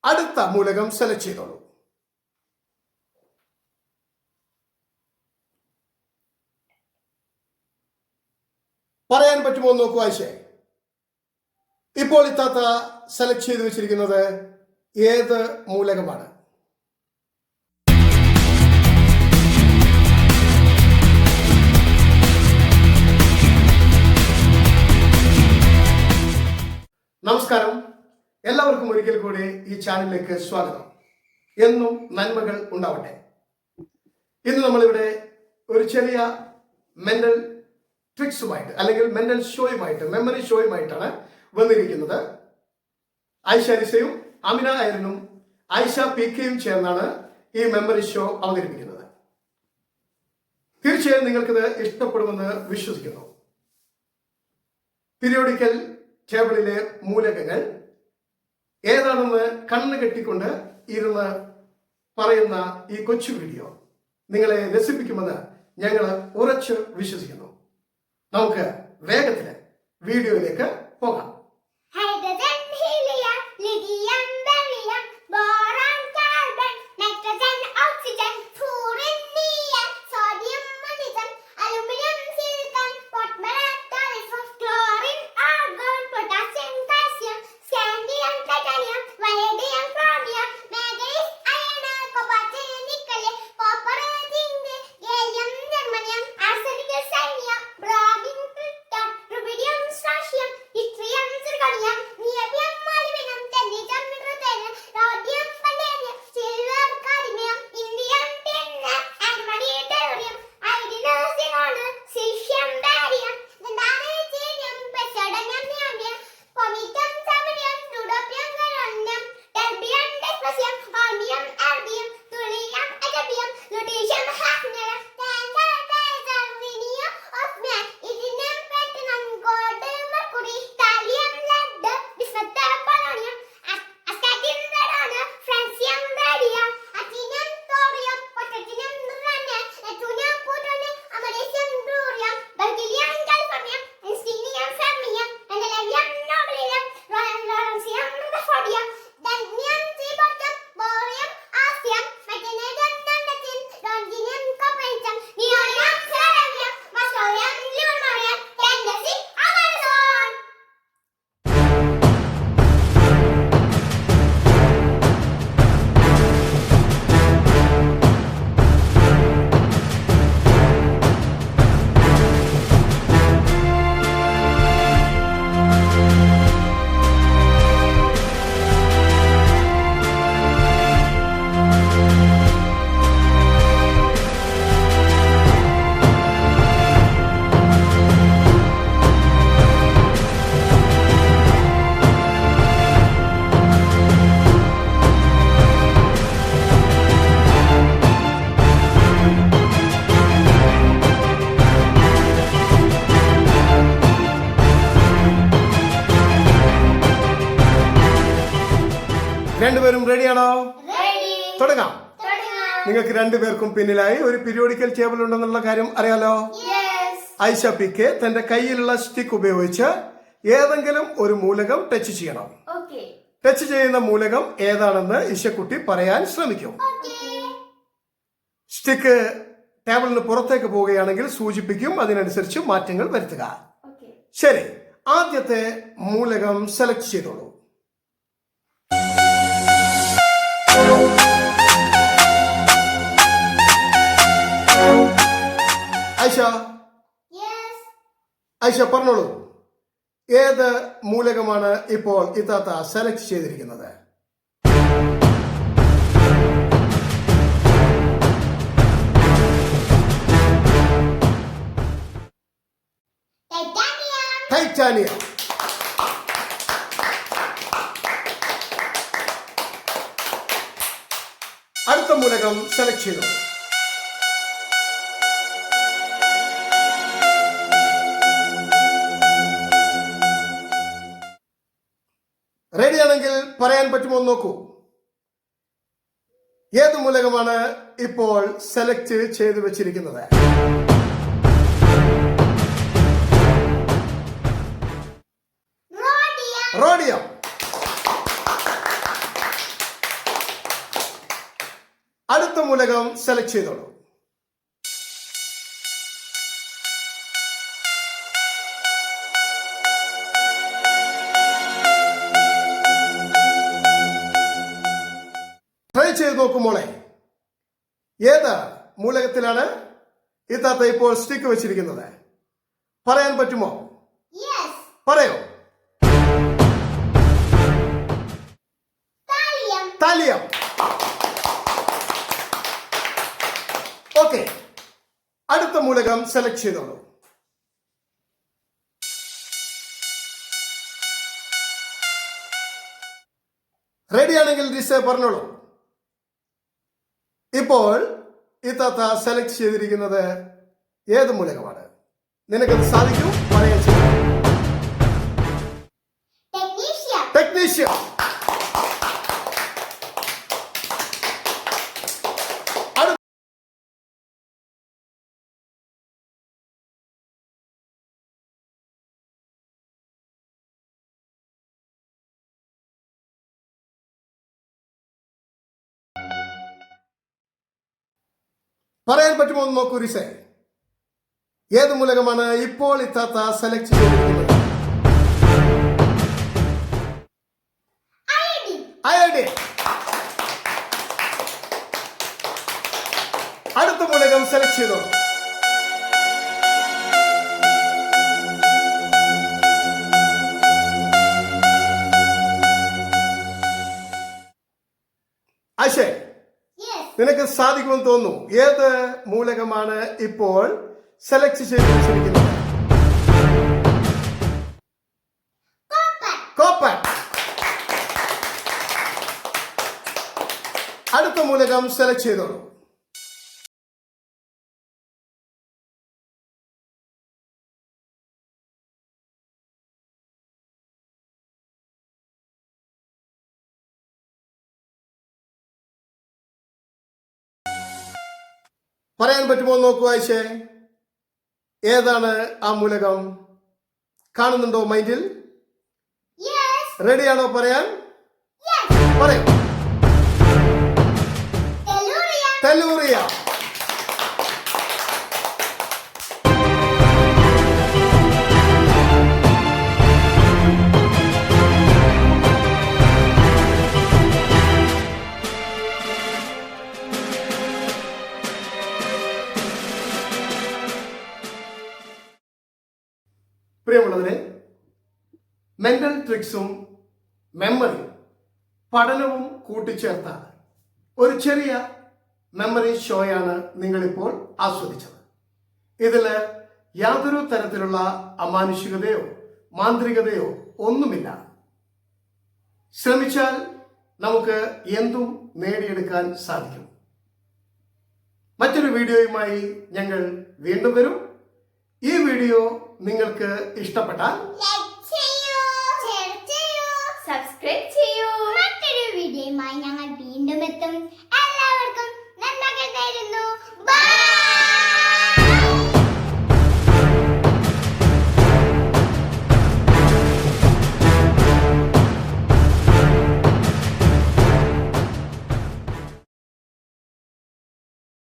അടുത്ത മൂലകം സെലക്ട് ചെയ്തോളൂ. പറയാൻ പറ്റുമോ നോക്കൂ ആയിഷേ. ഇപ്പോൾ ഇത്താത്ത സെലക്ട് ചെയ്ത് വെച്ചിരിക്കുന്നത് ഏത് മൂലകമാണ്? നമസ്കാരം, എല്ലാവർക്കും ഒരിക്കൽ കൂടി ഈ ചാനലിലേക്ക് സ്വാഗതം. എന്നും നന്മകൾ ഉണ്ടാവട്ടെ. ഇന്ന് നമ്മളിവിടെ ഒരു ചെറിയ മെന്റൽ ട്രിക്സുമായിട്ട് അല്ലെങ്കിൽ മെന്റൽ ഷോയുമായിട്ട്, മെമ്മറി ഷോയുമായിട്ടാണ് വന്നിരിക്കുന്നത്. ആയിഷ അരിസയും അമിന അയരനും ആയിഷ PKയും ചേർന്നാണ് ഈ മെമ്മറി ഷോ അവതരിപ്പിക്കുന്നത്. തീർച്ചയായും നിങ്ങൾക്കിത് ഇഷ്ടപ്പെടുമെന്ന് വിശ്വസിക്കുന്നു. പീരിയോഡിക്കൽ ടേബിളിലെ മൂലകങ്ങൾ ഏതാണെന്ന് കണ്ണ് കെട്ടിക്കൊണ്ട് ഇരുന്ന് പറയുന്ന ഈ കൊച്ചു വീഡിയോ നിങ്ങളെ രസിപ്പിക്കുമെന്ന് ഞങ്ങൾ ഉറച്ചു വിശ്വസിക്കുന്നു. നമുക്ക് വേഗത്തിൽ വീഡിയോയിലേക്ക് പോകാം. രണ്ടുപേരും റെഡിയാണോ? തുടങ്ങാം. നിങ്ങൾക്ക് രണ്ടുപേർക്കും പിന്നിലായി ഒരു പീരിയോഡിക്കൽ ടേബിൾ ഉണ്ടെന്നുള്ള കാര്യം അറിയാലോ. ആയിഷ PK തന്റെ കയ്യിലുള്ള സ്റ്റിക്ക് ഉപയോഗിച്ച് ഏതെങ്കിലും ഒരു മൂലകം ടച്ച് ചെയ്യണം. ടച്ച് ചെയ്യുന്ന മൂലകം ഏതാണെന്ന് ഇശക്കുട്ടി പറയാൻ ശ്രമിക്കും. സ്റ്റിക്ക് ടേബിളിന് പുറത്തേക്ക് പോവുകയാണെങ്കിൽ സൂചിപ്പിക്കും. അതിനനുസരിച്ച് മാറ്റങ്ങൾ വരുത്തുക. ശരി, ആദ്യത്തെ മൂലകം സെലക്ട് ചെയ്തോളൂ. ആയിഷ പറഞ്ഞോളൂ, ഏത് മൂലകമാണ് ഇപ്പോൾ ഇത്താത്ത സെലക്ട് ചെയ്തിരിക്കുന്നത്? ടൈറ്റാനിയം. അടുത്ത മൂലകം സെലക്ട് ചെയ്തു. റെഡിയാണെങ്കിൽ പറയാൻ പറ്റുമോ നോക്കൂ. ഏത് മൂലകമാണ് ഇപ്പോൾ സെലക്ട് ചെയ്തു വെച്ചിരിക്കുന്നത്? റോഡിയം. അടുത്ത മൂലകം സെലക്ട് ചെയ്തോളൂ. ട്രൈ ചെയ്ത് നോക്കുമ്പോളെ ഏത് മൂലകത്തിലാണ് ഇത്താത്ത ഇപ്പോൾ സ്റ്റിക്ക് വെച്ചിരിക്കുന്നത്? പറയാൻ പറ്റുമോ? പറയോ? താലിയം. ഓക്കെ, അടുത്ത മൂലകം സെലക്ട് ചെയ്തോളൂ. റെഡിയാണെങ്കിൽ ദിശ പറഞ്ഞോളൂ. ഇപ്പോൾ ഇത്താത്ത സെലക്ട് ചെയ്തിരിക്കുന്നത് ഏത് മൂലകമാണ്? നിനക്കത് സാധിക്കും പറയാൻ. ടെക്നീഷ്യ. പറയാൻ പറ്റുമോ എന്ന് നോക്കൂ റിസേ. ഏത് മൂലകമാണ് ഇപ്പോൾ ഇത്താത്ത സെലക്ട് ചെയ്തിരിക്കുന്നത്? അയോഡിൻ. അടുത്ത മൂലകം സെലക്ട് ചെയ്തോ. ആശേ, നിനക്ക് സാധിക്കുമെന്ന് തോന്നുന്നു. ഏത് മൂലകമാണ് ഇപ്പോൾ സെലക്ട് ചെയ്ത് വെച്ചിരിക്കുന്നത്? കോപ്പർ. അടുത്ത മൂലകം സെലക്ട് ചെയ്തോളൂ. പറയാൻ പറ്റുമോ നോക്കൂ ആയിഷേ. ഏതാണ് ആ മൂലകം? കാണുന്നുണ്ടോ മൈൻഡിൽ? റെഡിയാണോ പറയാൻ? പറയൂ. ടെല്ലൂറിയ. പ്രിയമുള്ളവരെ, മെന്റൽ ട്രിക്സും മെമ്മറി പഠനവും കൂട്ടിച്ചേർത്ത ഒരു ചെറിയ മെമ്മറി ഷോയാണ് നിങ്ങളിപ്പോൾ ആസ്വദിച്ചത്. ഇതിൽ യാതൊരു തരത്തിലുള്ള അമാനുഷികതയോ മാന്ത്രികതയോ ഒന്നുമില്ല. ശ്രമിച്ചാൽ നമുക്ക് എന്തും നേടിയെടുക്കാൻ സാധിക്കും. മറ്റൊരു വീഡിയോയുമായി ഞങ്ങൾ വീണ്ടും വരും. ഈ വീഡിയോ നിങ്ങൾക്ക് ഇഷ്ടപ്പെട്ടാൽ സബ്സ്ക്രൈബ് ചെയ്യൂ. മറ്റൊരു വീഡിയോയുമായി ഞങ്ങൾ വീണ്ടും എത്തും. എല്ലാവർക്കും നന്മകൾ നേരുന്നു. ബൈ.